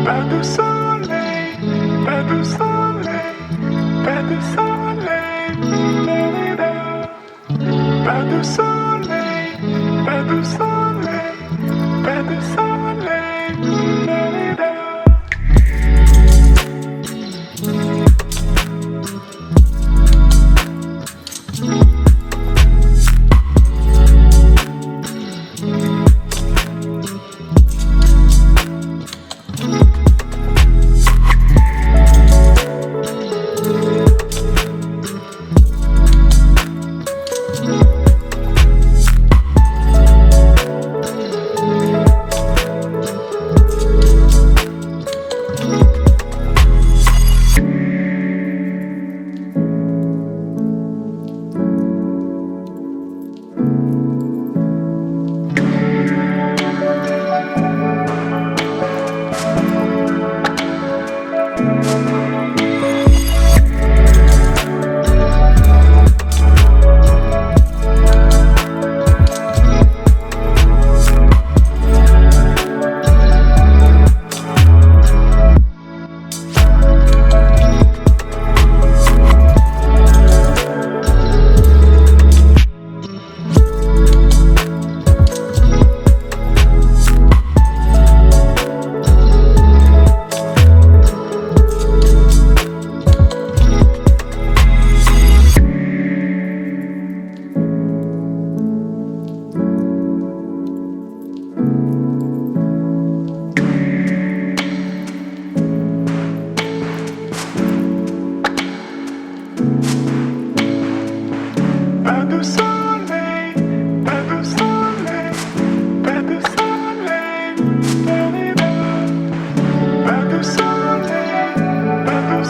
Pas de soleil, pas de soleil, pas de soleil, pas de soleil, pas de soleil, pas de soleil. Pas de soleil, pas de soleil, pas de soleil, pas de soleil, pas de soleil, pas de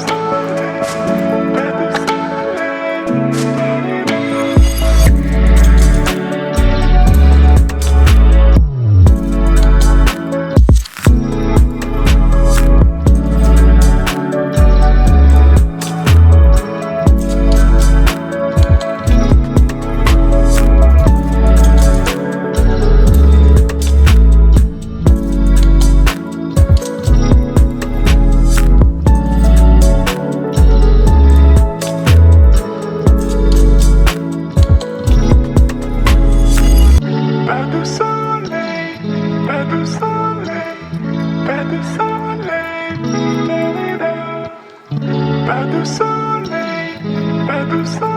Pas de soleil, pas de soleil, pas de soleil, pas de soleil, pas de soleil.